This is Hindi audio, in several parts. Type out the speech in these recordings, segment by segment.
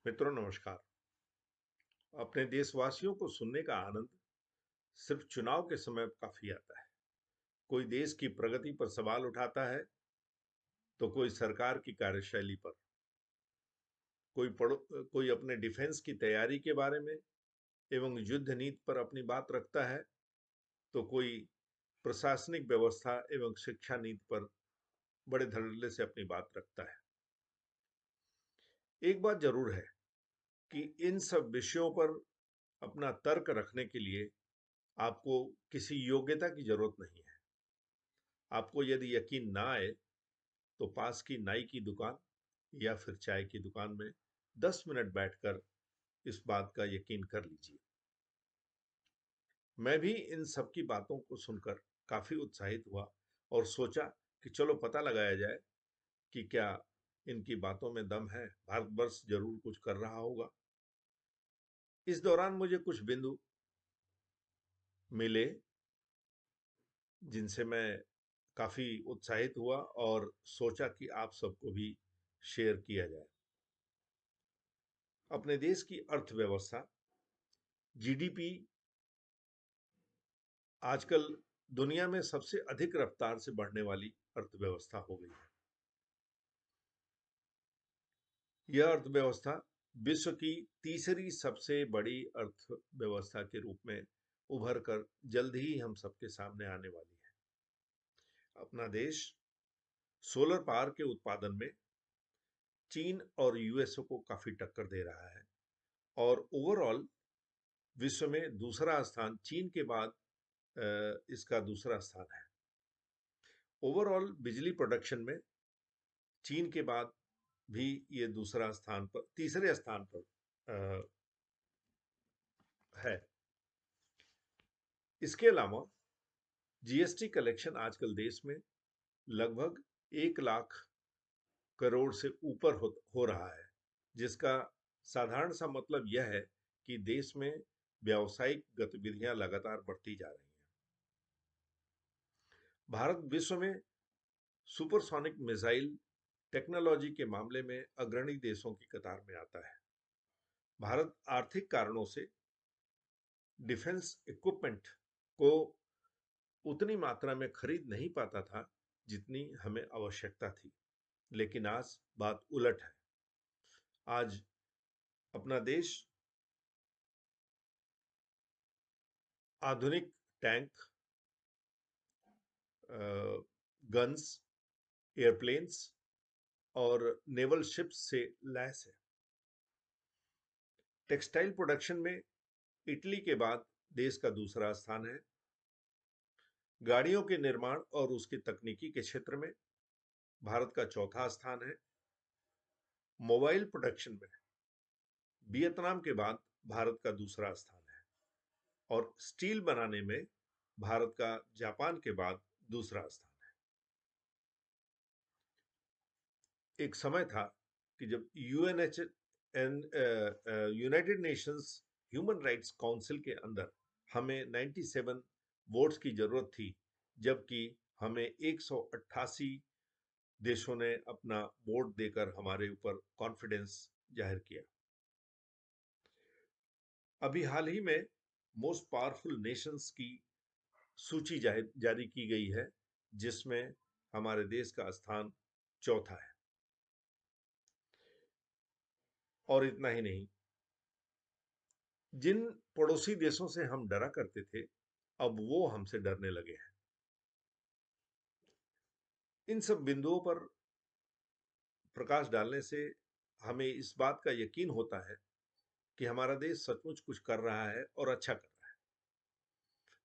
मित्रों नमस्कार। अपने देशवासियों को सुनने का आनंद सिर्फ चुनाव के समय काफी आता है। कोई देश की प्रगति पर सवाल उठाता है तो कोई सरकार की कार्यशैली पर, कोई अपने डिफेंस की तैयारी के बारे में एवं युद्ध नीति पर अपनी बात रखता है, तो कोई प्रशासनिक व्यवस्था एवं शिक्षा नीति पर बड़े धड़ल्ले से अपनी बात रखता है। एक बात जरूर है कि इन सब विषयों पर अपना तर्क रखने के लिए आपको किसी योग्यता की जरूरत नहीं है। आपको यदि यकीन ना आए तो पास की नाई की दुकान या फिर चाय की दुकान में 10 मिनट बैठकर इस बात का यकीन कर लीजिए। मैं भी इन सब की बातों को सुनकर काफी उत्साहित हुआ और सोचा कि चलो पता लगाया जाए कि क्या इनकी बातों में दम है। भारतवर्ष जरूर कुछ कर रहा होगा। इस दौरान मुझे कुछ बिंदु मिले जिनसे मैं काफी उत्साहित हुआ और सोचा कि आप सबको भी शेयर किया जाए। अपने देश की अर्थव्यवस्था जीडीपी आजकल दुनिया में सबसे अधिक रफ्तार से बढ़ने वाली अर्थव्यवस्था हो गई है। यह अर्थव्यवस्था विश्व की तीसरी सबसे बड़ी अर्थव्यवस्था के रूप में उभर कर जल्द ही हम सबके सामने आने वाली है। अपना देश सोलर पावर के उत्पादन में चीन और यूएसए को काफी टक्कर दे रहा है और ओवरऑल विश्व में दूसरा स्थान, चीन के बाद इसका दूसरा स्थान है। ओवरऑल बिजली प्रोडक्शन में चीन के बाद भी ये तीसरे स्थान पर है। इसके अलावा जीएसटी कलेक्शन आजकल देश में लगभग 1 लाख करोड़ से ऊपर हो रहा है, जिसका साधारण सा मतलब यह है कि देश में व्यावसायिक गतिविधियां लगातार बढ़ती जा रही हैं। भारत विश्व में सुपरसोनिक मिसाइल टेक्नोलॉजी के मामले में अग्रणी देशों की कतार में आता है। भारत आर्थिक कारणों से डिफेंस इक्विपमेंट को उतनी मात्रा में खरीद नहीं पाता था जितनी हमें आवश्यकता थी, लेकिन आज बात उलट है। आज अपना देश आधुनिक टैंक, गन्स, एयरप्लेन्स और नेवल शिप्स से लैस है। टेक्सटाइल प्रोडक्शन में इटली के बाद देश का दूसरा स्थान है। गाड़ियों के निर्माण और उसकी तकनीकी के क्षेत्र में भारत का चौथा स्थान है। मोबाइल प्रोडक्शन में वियतनाम के बाद भारत का दूसरा स्थान है और स्टील बनाने में भारत का जापान के बाद दूसरा स्थान है। एक समय था कि जब United Nations human rights council के अंदर हमें 97 वोट्स की जरूरत थी, जबकि हमें 188 देशों ने अपना वोट देकर हमारे ऊपर कॉन्फिडेंस जाहिर किया। अभी हाल ही में मोस्ट पावरफुल नेशंस की सूची जारी की गई है, जिसमें हमारे देश का स्थान चौथा है। और इतना ही नहीं, जिन पड़ोसी देशों से हम डरा करते थे, अब वो हमसे डरने लगे हैं। इन सब बिंदुओं पर प्रकाश डालने से हमें इस बात का यकीन होता है कि हमारा देश सचमुच कुछ कर रहा है और अच्छा कर रहा है।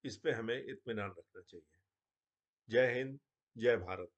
इस पे हमें इत्मीनान रखना चाहिए। जय हिंद, जय भारत।